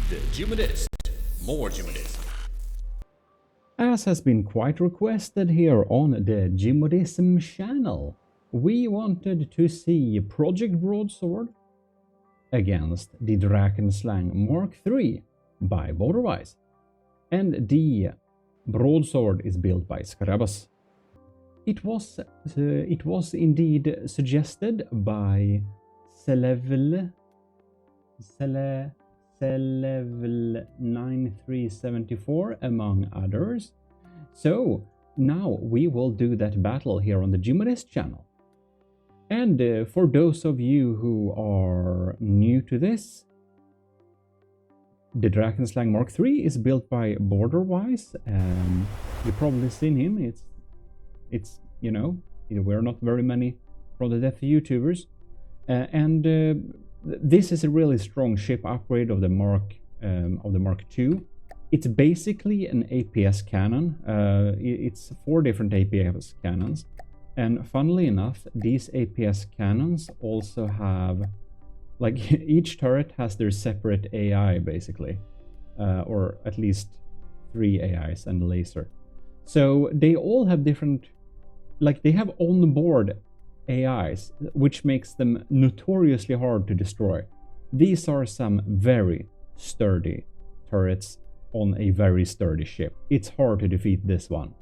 The GMODIST. More GMODISM. As has been quite requested here on the GMODISM channel, we wanted to see Project Broadsword against the Drakenslang Mk3 by borderwise. And the broadsword is built by Skrabas. It was indeed suggested by Celevel9374 among others. So now we will do that battle here on the GMODIST channel. And for those of you who are new to this, the Drakenslang Mk3 is built by borderwise. You've probably seen him. It's you know, we're not very many from the Death YouTubers, this is a really strong ship upgrade of the Mark II. It's basically an APS cannon. It's 4 different APS cannons, and funnily enough, these APS cannons also have, like, each turret has their separate AI basically, or at least 3 AIs and a laser. So they all have different, like, they have on-board AIs, which makes them notoriously hard to destroy. These are some very sturdy turrets on a very sturdy ship. It's hard to defeat this one.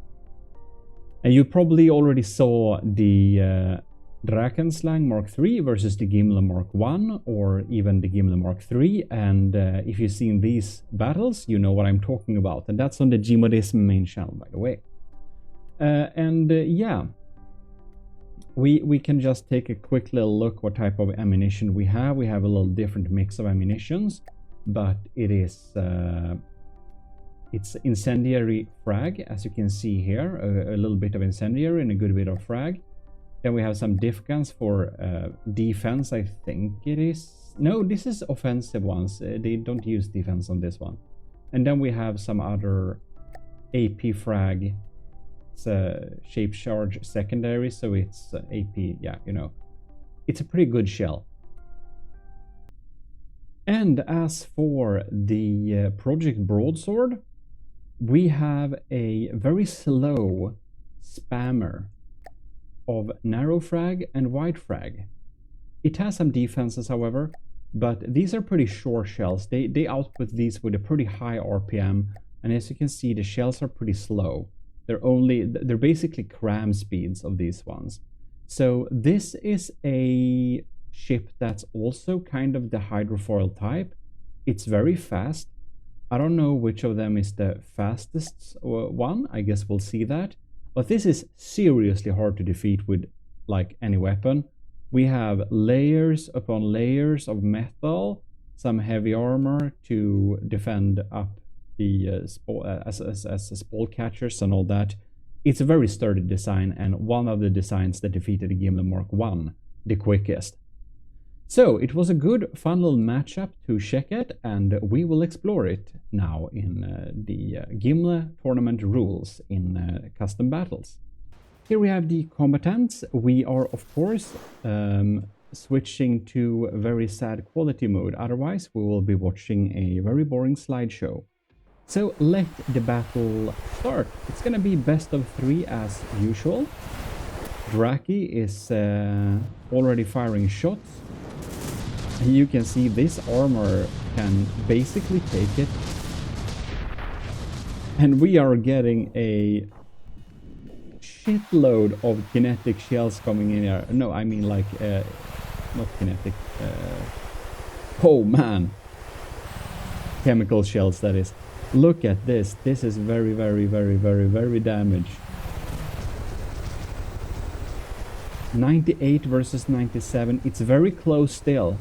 And you probably already saw the Drakenslang Mk3 versus the GIMLE Mk1 or even the GIMLE Mk3, and if you've seen these battles, you know what I'm talking about, and that's on the GMODISM main channel, by the way. Yeah, we can just take a quick little look what type of ammunition we have. We have a little different mix of ammunitions, but it is it's incendiary frag, as you can see here, a little bit of incendiary and a good bit of frag. Then we have some diff guns for defense, I think it is. No, this is offensive ones. They don't use defense on this one. And then we have some other AP frag. It's a shape charge secondary, so it's AP, yeah, you know. It's a pretty good shell. And as for the Project Broadsword, we have a very slow spammer of narrow frag and wide frag. It has some defenses, however, but these are pretty short shells. They output these with a pretty high RPM, and as you can see, the shells are pretty slow. They're basically cram speeds of these ones. So this is a ship that's also kind of the hydrofoil type. It's very fast. I don't know which of them is the fastest one. I guess we'll see that. But this is seriously hard to defeat with, like, any weapon. We have layers upon layers of metal, some heavy armor to defend up the as spall catchers and all that. It's a very sturdy design, and one of the designs that defeated the GIMLE Mk1 the quickest. So it was a good, fun little matchup to check it, and we will explore it now in the GIMLE tournament rules in custom battles. Here we have the combatants. We are, of course, switching to very sad quality mode, otherwise we will be watching a very boring slideshow. So let the battle start. It's gonna be best of 3 as usual. Draki is already firing shots. You can see this armor can basically take it. And we are getting a shitload of kinetic shells coming in here. No, I mean like, not kinetic. Oh man. Chemical shells, that is. Look at this. This is very, very, very, very, very damaged. 98 versus 97. It's very close still.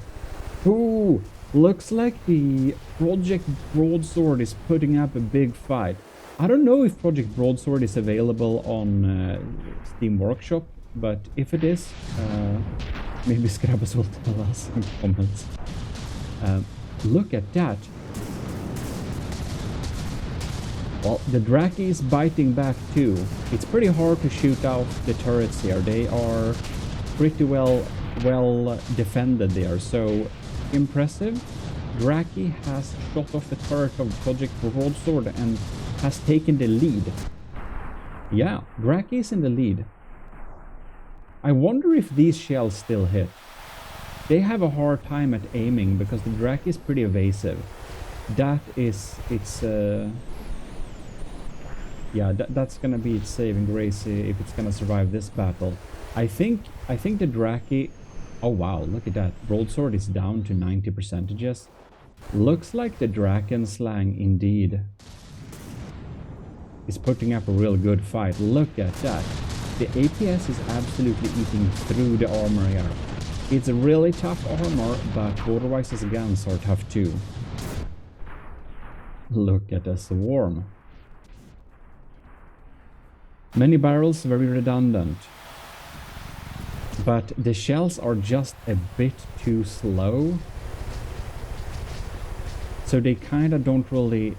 Ooh, looks like the Project Broadsword is putting up a big fight. I don't know if Project Broadsword is available on Steam Workshop, but if it is, maybe Skrabas will tell us in comments. Look at that. Well, the Draki is biting back too. It's pretty hard to shoot out the turrets here. They are pretty well defended there, so impressive. Draki has shot off the turret of Project Broadsword and has taken the lead. Yeah, Draki is in the lead. I wonder if these shells still hit. They have a hard time at aiming because the Draki is pretty evasive. That is its... yeah, that's gonna be its saving grace if it's gonna survive this battle. I think the Draki... Oh wow, look at that. Broadsword is down to 90%. Looks like the Drakenslang indeed is putting up a real good fight. Look at that. The APS is absolutely eating through the armor here. It's a really tough armor, but borderwise's guns are tough too. Look at the swarm. Many barrels, very redundant. But the shells are just a bit too slow. So they kind of don't really...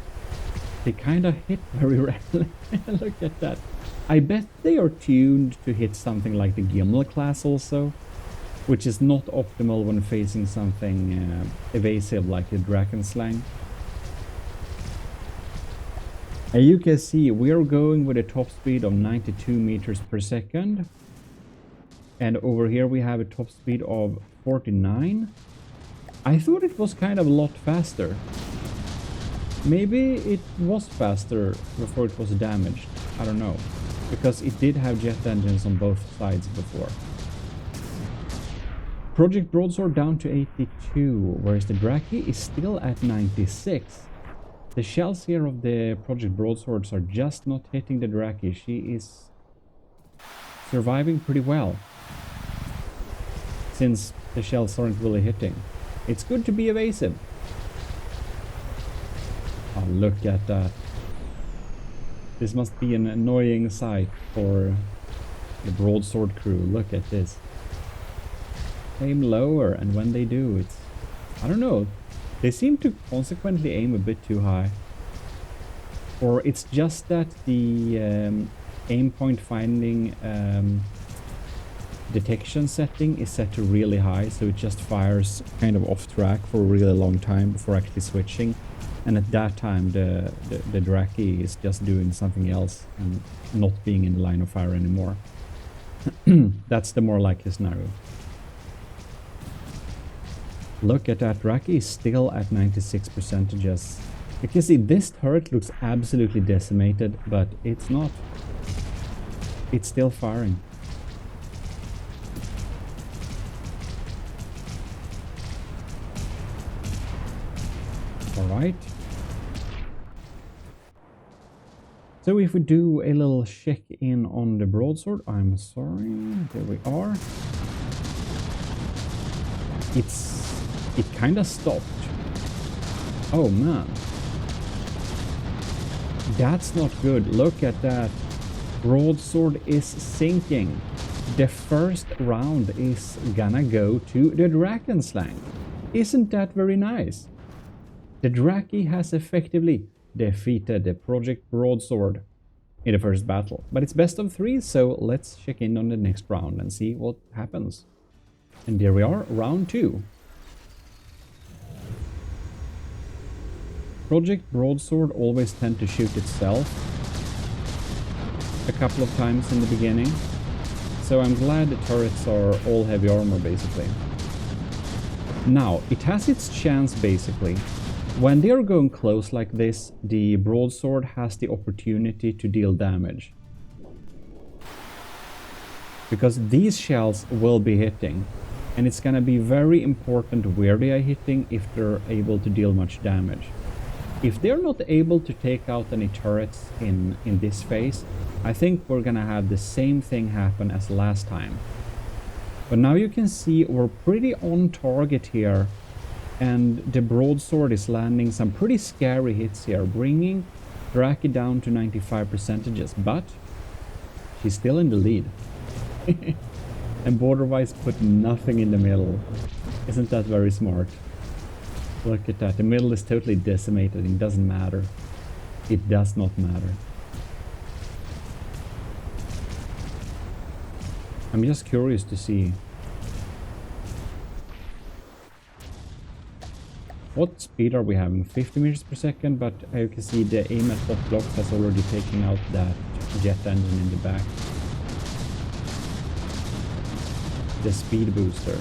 They kind of hit very rarely. Look at that. I bet they are tuned to hit something like the GIMLE class also. Which is not optimal when facing something evasive like the Drakenslang. As you can see, we are going with a top speed of 92 meters per second. And over here we have a top speed of 49. I thought it was kind of a lot faster. Maybe it was faster before it was damaged. I don't know. Because it did have jet engines on both sides before. Project Broadsword down to 82, whereas the Draki is still at 96. The shells here of the Project Broadswords are just not hitting the Draki. She is surviving pretty well. Since the shells aren't really hitting. It's good to be evasive. Oh, look at that. This must be an annoying sight for the Broadsword crew. Look at this. Aim lower, and when they do, it's... I don't know. They seem to consequently aim a bit too high. Or it's just that the aim point finding detection setting is set to really high, so it just fires kind of off track for a really long time before actually switching. And at that time the Draki is just doing something else and not being in the line of fire anymore. That's the more likely scenario. Look at that, Draki is still at 96%. You can see this turret looks absolutely decimated, but it's not. It's still firing. Alright. So if we do a little check-in on the broadsword, I'm sorry, there we are. It kind of stopped. Oh man. That's not good. Look at that. Broadsword is sinking. The first round is gonna go to the Drakenslang. Isn't that very nice? The Draki has effectively defeated the Project Broadsword in the first battle. But it's best of 3, so let's check in on the next round and see what happens. And there we are, round 2. Project Broadsword always tend to shoot itself a couple of times in the beginning. So I'm glad the turrets are all heavy armor basically. Now, it has its chance basically. When they are going close like this, the broadsword has the opportunity to deal damage. Because these shells will be hitting. And it's gonna be very important where they are hitting if they're able to deal much damage. If they're not able to take out any turrets in this phase, I think we're gonna have the same thing happen as last time. But now you can see we're pretty on target here. And the broadsword is landing some pretty scary hits here, bringing Draki down to 95%, but she's still in the lead. And borderwise put nothing in the middle. Isn't that very smart? Look at that, the middle is totally decimated, it doesn't matter. It does not matter. I'm just curious to see. What speed are we having? 50 meters per second, but you can see the aim at hot block has already taken out that jet engine in the back. The speed booster.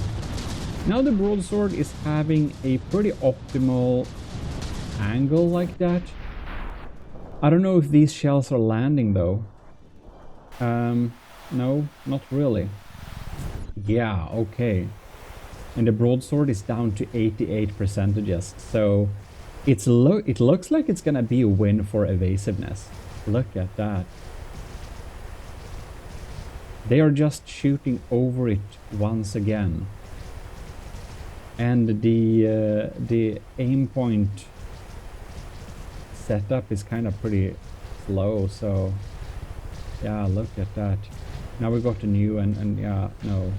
Now the broadsword is having a pretty optimal angle like that. I don't know if these shells are landing though. No, not really. Yeah, okay. And the broadsword is down to 88%, so it looks like it's gonna be a win for evasiveness. Look at that. They are just shooting over it once again. And the aim point setup is kind of pretty slow, so yeah, look at that. Now we got a new and yeah, no.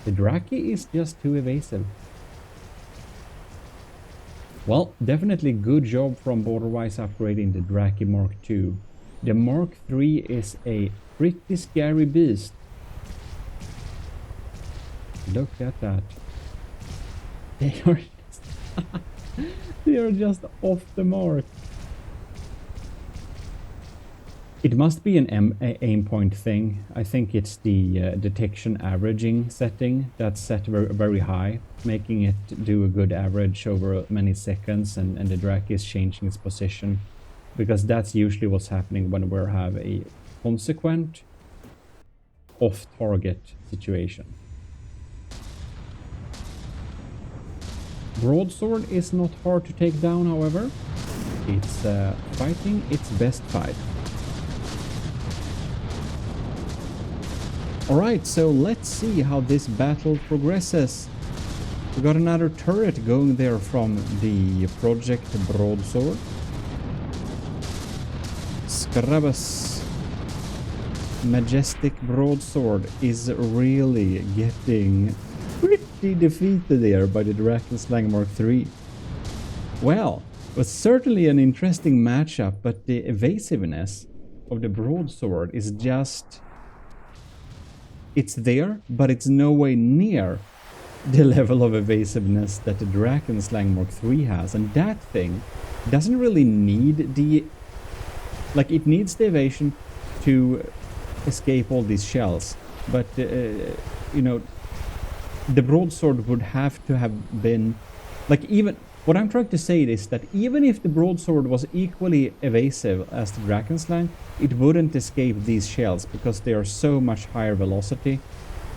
The Draki is just too evasive. Well, definitely good job from borderwise upgrading the Draki Mark II. The Mark III is a pretty scary beast. Look at that. They are just they are just off the mark. It must be an aim point thing. I think it's the detection averaging setting that's set very high, making it do a good average over many seconds, and the Draki is changing its position, because that's usually what's happening when we have a consequent off-target situation. Broadsword is not hard to take down, however. It's fighting its best fight. Alright, so let's see how this battle progresses. We got another turret going there from the Project Broadsword. Scrabus Majestic Broadsword is really getting pretty defeated there by the Drakenslang Mk3. Well, it was certainly an interesting matchup, but the evasiveness of the Broadsword is just... it's there, but it's no way near the level of evasiveness that the Drakenslang Mk3 has. And that thing doesn't really need the... like, it needs the evasion to escape all these shells. But, you know, the broadsword would have to have been... like, even... what I'm trying to say is that even if the broadsword was equally evasive as the Drakenslang, it wouldn't escape these shells because they are so much higher velocity.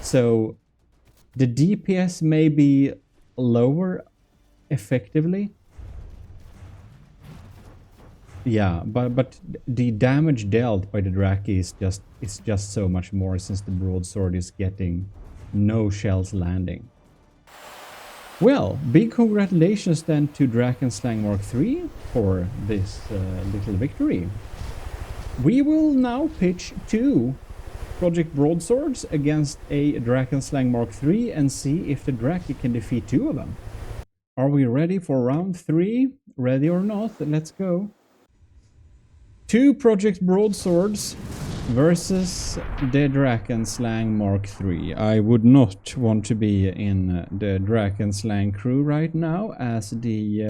So the DPS may be lower effectively. Yeah, but the damage dealt by the Draki is just so much more, since the broadsword is getting no shells landing. Well, big congratulations then to Drakenslang Mk3 for this little victory. We will now pitch 2 Project Broadswords against a Drakenslang Mk3 and see if the Draki can defeat 2 of them. Are we ready for round 3? Ready or not? Let's go. 2 Project Broadswords versus the Drakenslang Mk3. I would not want to be in the Drakenslang crew right now, as the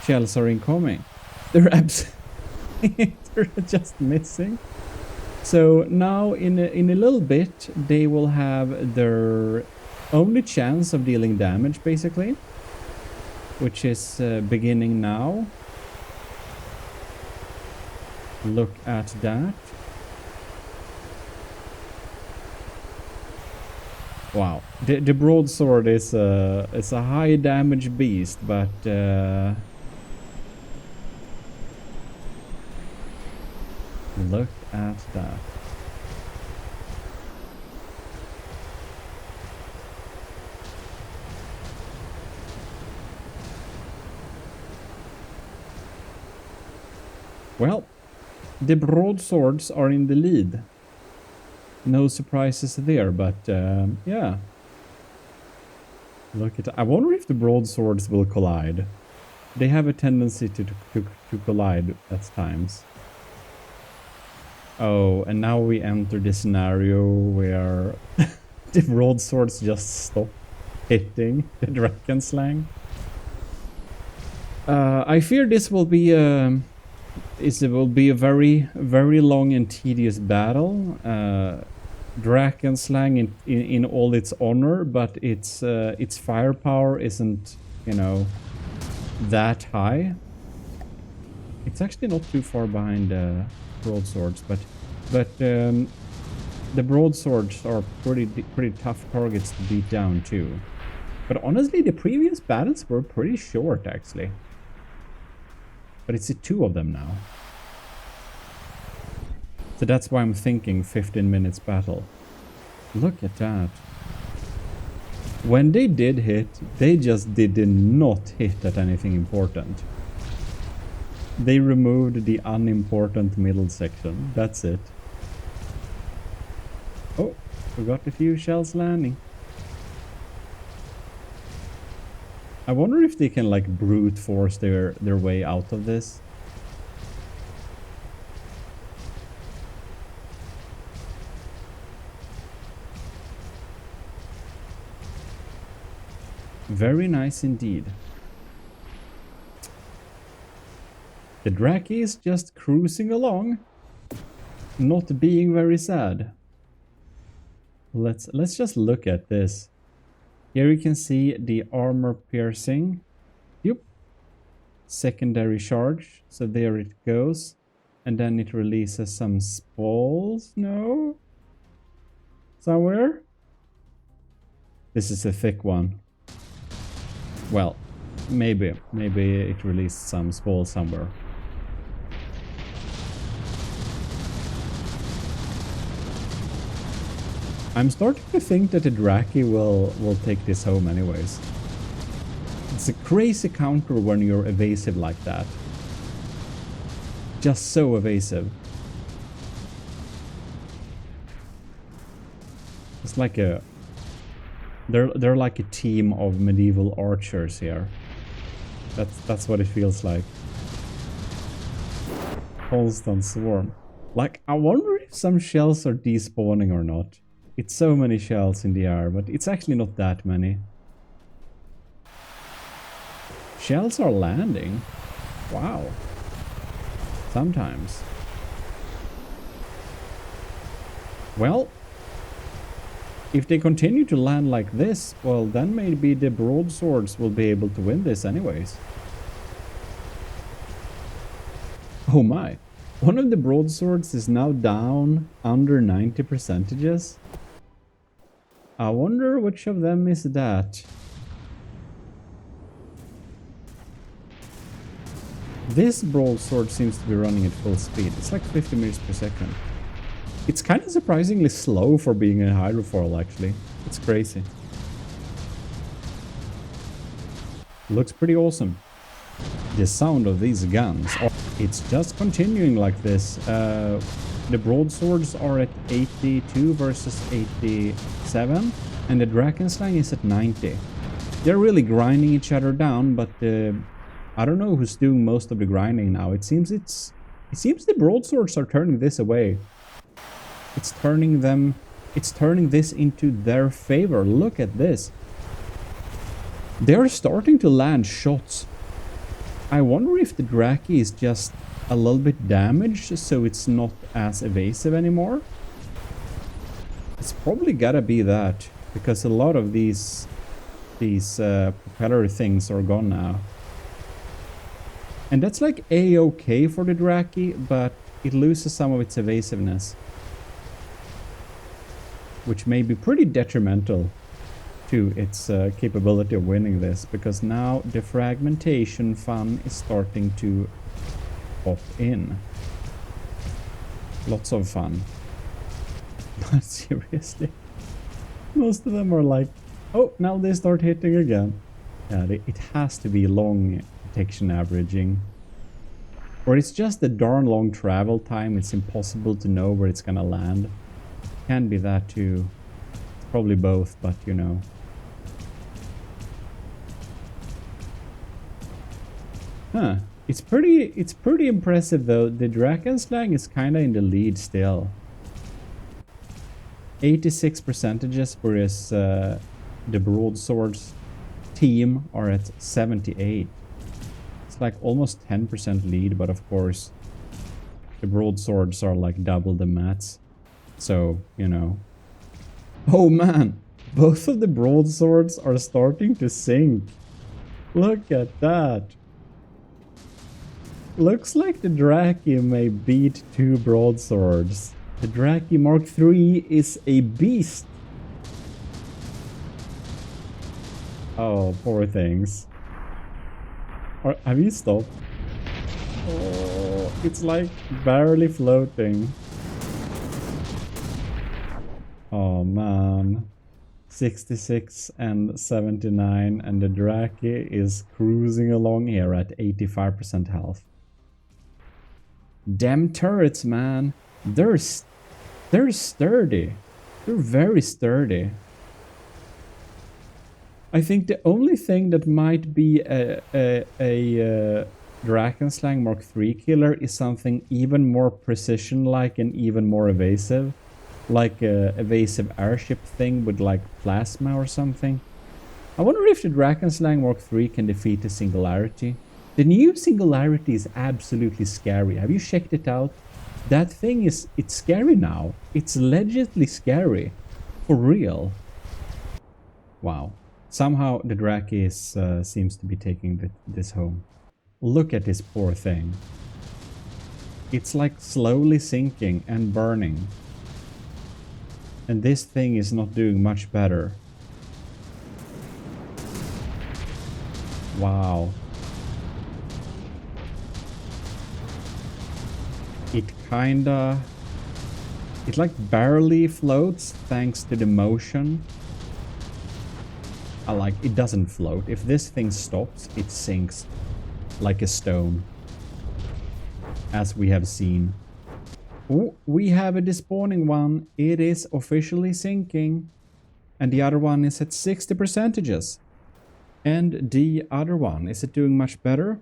shells are incoming. They're they're just missing. So now in a little bit they will have their only chance of dealing damage, basically, which is beginning now. Look at that. Wow, the broadsword is a high damage beast, but look at that. Well, the broadswords are in the lead. No surprises there, but yeah. Look at... I wonder if the broadswords will collide. They have a tendency to collide at times. Oh, and now we enter the scenario where the broadswords just stop. hitting the Drakenslang. I fear this will be a very, very long and tedious battle. Drakenslang in all its honor, but its firepower isn't, you know, that high. It's actually not too far behind broadswords, but the broadswords are pretty tough targets to beat down too. But honestly, the previous battles were pretty short actually. But it's the two of them now. So that's why I'm thinking 15 minutes battle. Look at that. When they did hit, they just did not hit at anything important. They removed the unimportant middle section. That's it. Oh, forgot a few shells landing. I wonder if they can like brute force their way out of this. Very nice indeed. The Draki is just cruising along, not being very sad. Let's just look at this. Here you can see the armor piercing. Yep. Secondary charge. So there it goes. And then it releases some spalls. No? Somewhere? This is a thick one. Well, maybe it released some spalls somewhere. I'm starting to think that the Draki will take this home anyways. It's a crazy counter when you're evasive like that. Just so evasive. It's like a... They're like a team of medieval archers here. That's what it feels like. Constant swarm. Like, I wonder if some shells are despawning or not. It's so many shells in the air, but it's actually not that many. Shells are landing. Wow. Sometimes. Well, if they continue to land like this, well, then maybe the broadswords will be able to win this anyways. Oh my. One of the broadswords is now down under 90%. I wonder which of them is that. This broadsword seems to be running at full speed. It's like 50 meters per second. It's kind of surprisingly slow for being a hydrofoil, actually. It's crazy. Looks pretty awesome. The sound of these guns. It's just continuing like this. The broadswords are at 82 versus 87, and the Drakenslang is at 90. They're really grinding each other down, but I don't know who's doing most of the grinding now. It seems the broadswords are turning this away. It's turning this into their favor. Look at this. They're starting to land shots. I wonder if the Draki is just a little bit damaged, so it's not as evasive anymore. It's probably gotta be that, because a lot of these propeller things are gone now. And that's like a-okay for the Draki, but it loses some of its evasiveness, which may be pretty detrimental to its capability of winning this, because now the fragmentation fun is starting to pop in. Lots of fun. But seriously, most of them are like, oh, now they start hitting again. Yeah, it has to be long detection averaging. Or it's just a darn long travel time. It's impossible to know where it's gonna land. Can be that too. It's probably both, but you know. Huh. It's pretty impressive though. The Drakenslang is kinda in the lead still. 86%, whereas the broadswords team are at 78. It's like almost 10% lead, but of course the broadswords are like double the mats. So, you know. Oh man, both of the broadswords are starting to sink. Look at that. Looks like the Draki may beat 2 broadswords. The Draki Mk3 is a beast. Oh, poor things. Have you stopped? Oh, it's like barely floating. Oh man. 66 and 79, and the Draki is cruising along here at 85% health. Damn turrets, man. They're sturdy. They're very sturdy. I think the only thing that might be a Drakenslang Mk3 killer is something even more precision-like and even more evasive. Like a evasive airship thing with like plasma or something. I wonder if the Drakenslang Mk3 can defeat the Singularity. The new Singularity is absolutely scary. Have you checked it out? That thing it's scary now. It's legitimately scary. For real. Wow. Somehow the Draki seems to be taking this home. Look at this poor thing. It's like slowly sinking and burning. And this thing is not doing much better. Wow. It like barely floats thanks to the motion. It doesn't float. If this thing stops, it sinks like a stone. As we have seen. Oh, we have a despawning one. It is officially sinking. And the other one is at 60%. And the other one, is it doing much better?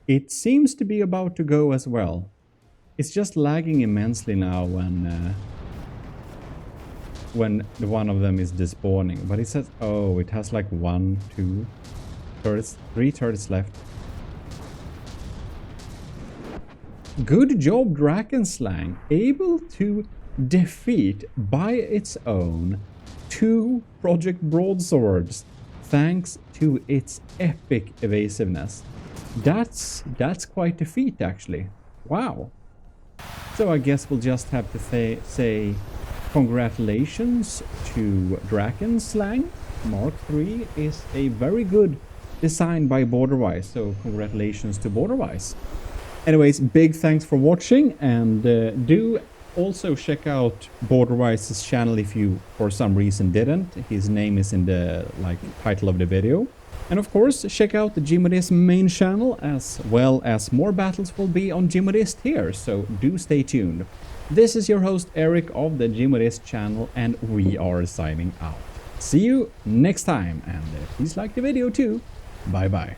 It seems to be about to go as well. It's just lagging immensely now when one of them is despawning. But it says, oh, it has like 1, 2 turrets, 3 turrets left. Good job, Drakenslang, able to defeat by its own 2 Project Broadswords thanks to its epic evasiveness. That's quite a feat, actually. Wow. So I guess we'll just have to say congratulations to Drakenslang. Mk3 is a very good design by borderwise, so congratulations to borderwise. Anyways, big thanks for watching, and do also check out borderwise's channel if you for some reason didn't. His name is in the title of the video. And of course, check out the GMODISM main channel, as well as more battles will be on GMODIST here, so do stay tuned. This is your host Eric of the GMODIST channel, and we are signing out. See you next time, and please like the video too. Bye bye.